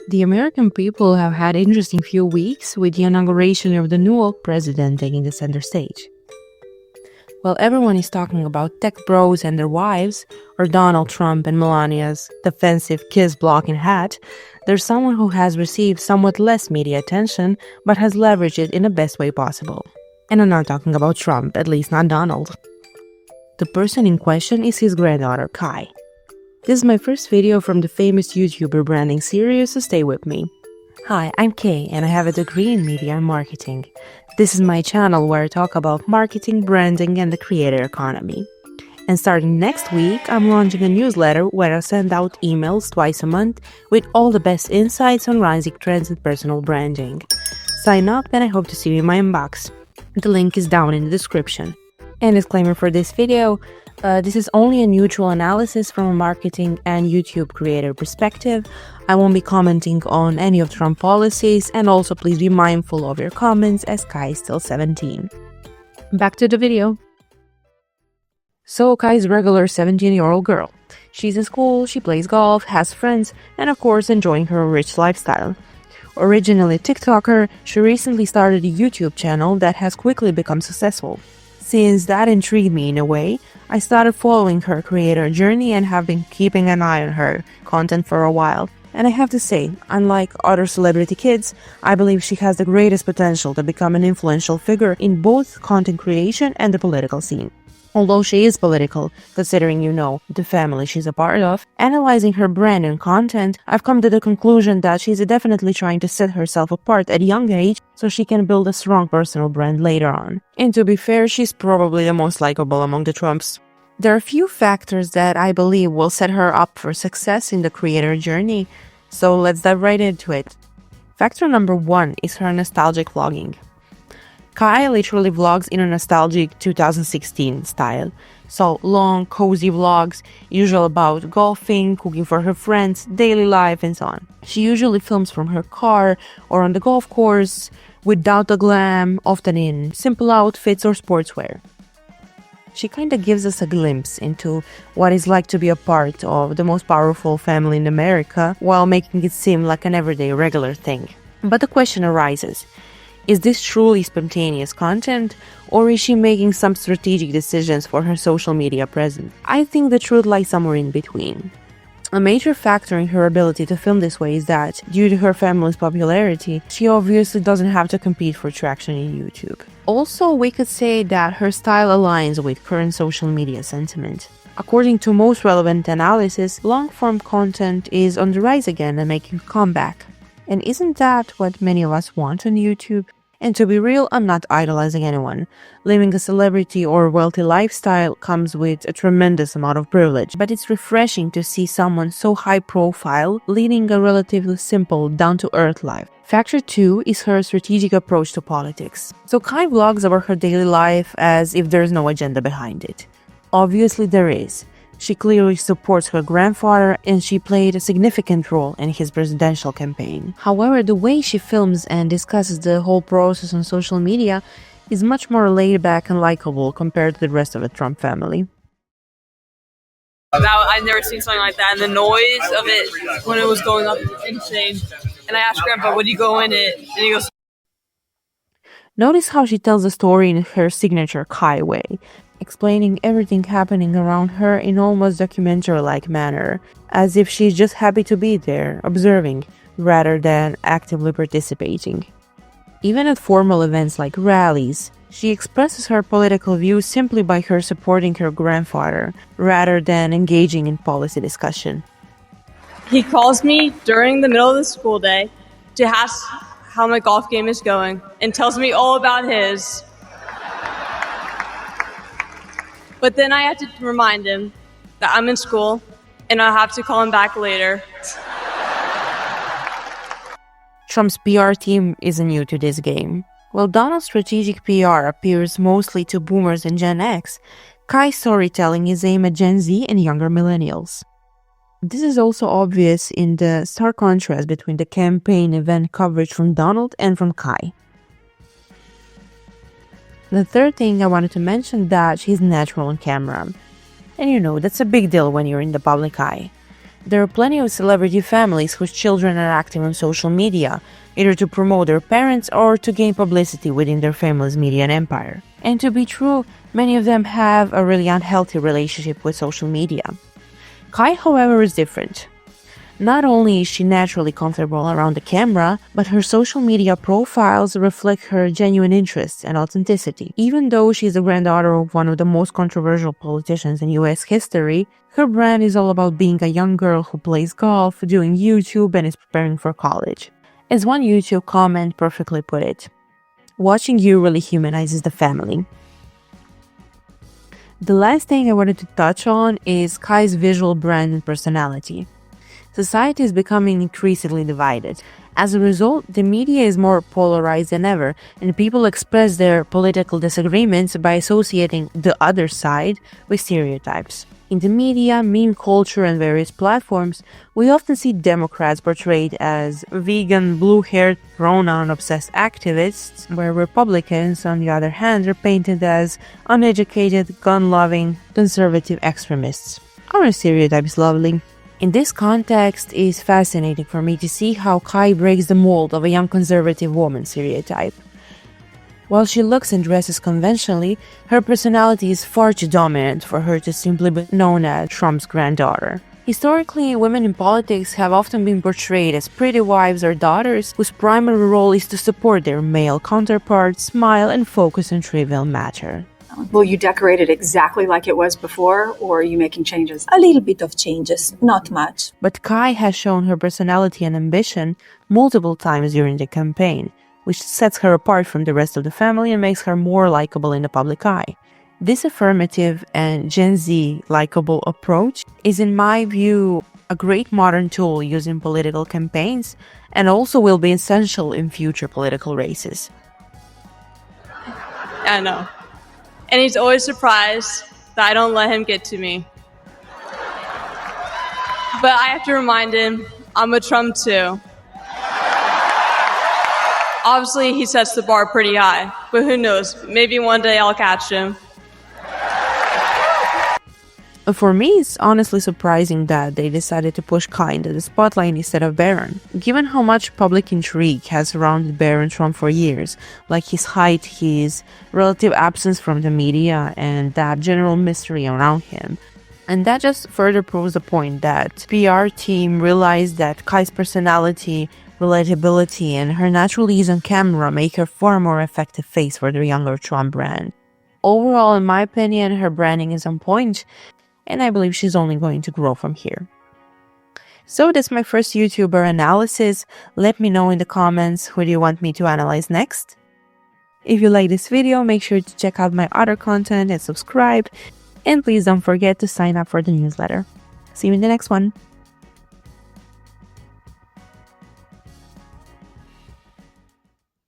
The American people have had interesting few weeks with the inauguration of the new president taking the center stage. While everyone is talking about tech bros and their wives, or Donald Trump and Melania's defensive kiss-blocking hat, there's someone who has received somewhat less media attention but has leveraged it in the best way possible. And I'm not talking about Trump, at least not Donald. The person in question is his granddaughter, Kai. This is my first video from the famous YouTuber branding series, so stay with me. Hi, I'm Kay and I have a degree in media and marketing. This is my channel where I talk about marketing, branding, and the creator economy. And starting next week, I'm launching a newsletter where I send out emails twice a month with all the best insights on rising trends in personal branding. Sign up and I hope to see you in my inbox. The link is down in the description. And disclaimer for this video, this is only a neutral analysis from a marketing and YouTube creator perspective. I won't be commenting on any of Trump policies, and also please be mindful of your comments as Kai is still 17. Back to the video. So Kai is a regular 17-year-old girl. She's in school, she plays golf, has friends, and of course enjoying her rich lifestyle. Originally a TikToker, she recently started a YouTube channel that has quickly become successful. Since that intrigued me in a way, I started following her creator journey and have been keeping an eye on her content for a while. And I have to say, unlike other celebrity kids, I believe she has the greatest potential to become an influential figure in both content creation and the political scene. Although she is political, considering the family she's a part of, analyzing her brand and content, I've come to the conclusion that she's definitely trying to set herself apart at a young age so she can build a strong personal brand later on. And to be fair, she's probably the most likable among the Trumps. There are a few factors that I believe will set her up for success in the creator journey, so let's dive right into it. Factor number 1 is her nostalgic vlogging. Kai literally vlogs in a nostalgic 2016 style. So long, cozy vlogs, usually about golfing, cooking for her friends, daily life, and so on. She usually films from her car or on the golf course, without the glam, often in simple outfits or sportswear. She kinda gives us a glimpse into what it's like to be a part of the most powerful family in America, while making it seem like an everyday regular thing. But the question arises, is this truly spontaneous content, or is she making some strategic decisions for her social media presence? I think the truth lies somewhere in between. A major factor in her ability to film this way is that, due to her family's popularity, she obviously doesn't have to compete for traction in YouTube. Also, we could say that her style aligns with current social media sentiment. According to most relevant analysis, long-form content is on the rise again and making a comeback. And isn't that what many of us want on YouTube? And to be real, I'm not idolizing anyone. Living a celebrity or wealthy lifestyle comes with a tremendous amount of privilege, but it's refreshing to see someone so high profile leading a relatively simple, down-to-earth life. Factor 2 is her strategic approach to politics. So Kai vlogs about her daily life as if there's no agenda behind it. Obviously there is. She clearly supports her grandfather and she played a significant role in his presidential campaign. However, the way she films and discusses the whole process on social media is much more laid back and likable compared to the rest of the Trump family. I've never seen something like that, and the noise of it when it was going up was insane. And I asked Grandpa, would you go in it? And he goes... Notice how she tells the story in her signature Kai way, explaining everything happening around her in almost documentary-like manner, as if she's just happy to be there, observing, rather than actively participating. Even at formal events like rallies, she expresses her political views simply by her supporting her grandfather, rather than engaging in policy discussion. He calls me during the middle of the school day to ask how my golf game is going, and tells me all about his. But then I have to remind him that I'm in school and I'll have to call him back later. Trump's PR team isn't new to this game. While Donald's strategic PR appears mostly to boomers and Gen X, Kai's storytelling is aimed at Gen Z and younger millennials. This is also obvious in the stark contrast between the campaign event coverage from Donald and from Kai. The third thing I wanted to mention that she's natural on camera. And that's a big deal when you're in the public eye. There are plenty of celebrity families whose children are active on social media, either to promote their parents or to gain publicity within their family's media empire. And to be true, many of them have a really unhealthy relationship with social media. Kai, however, is different. Not only is she naturally comfortable around the camera, but her social media profiles reflect her genuine interest and authenticity. Even though she's the granddaughter of one of the most controversial politicians in US history, her brand is all about being a young girl who plays golf, doing YouTube, and is preparing for college. As one YouTube comment perfectly put it, "Watching you really humanizes the family." The last thing I wanted to touch on is Kai's visual brand and personality. Society is becoming increasingly divided. As a result, the media is more polarized than ever, and people express their political disagreements by associating the other side with stereotypes. In the media, meme culture, and various platforms, we often see Democrats portrayed as vegan, blue-haired, pronoun-obsessed activists, where Republicans, on the other hand, are painted as uneducated, gun-loving, conservative extremists. Our stereotype is lovely. In this context, it is fascinating for me to see how Kai breaks the mold of a young conservative woman stereotype. While she looks and dresses conventionally, her personality is far too dominant for her to simply be known as Trump's granddaughter. Historically, women in politics have often been portrayed as pretty wives or daughters whose primary role is to support their male counterparts, smile, and focus on trivial matter. Will you decorate it exactly like it was before, or are you making changes? A little bit of changes, not much. But Kai has shown her personality and ambition multiple times during the campaign, which sets her apart from the rest of the family and makes her more likable in the public eye. This affirmative and Gen Z likable approach is, in my view, a great modern tool used in political campaigns and also will be essential in future political races. I know. And he's always surprised that I don't let him get to me. But I have to remind him, I'm a Trump too. Obviously, he sets the bar pretty high, but who knows? Maybe one day I'll catch him. For me, it's honestly surprising that they decided to push Kai into the spotlight instead of Barron. Given how much public intrigue has surrounded Barron Trump for years, like his height, his relative absence from the media, and that general mystery around him. And that just further proves the point that PR team realized that Kai's personality, relatability, and her natural ease on camera make her far more effective face for the younger Trump brand. Overall, in my opinion, her branding is on point, and I believe she's only going to grow from here. So that's my first YouTuber analysis. Let me know in the comments who do you want me to analyze next. If you like this video, make sure to check out my other content and subscribe. And please don't forget to sign up for the newsletter. See you in the next one.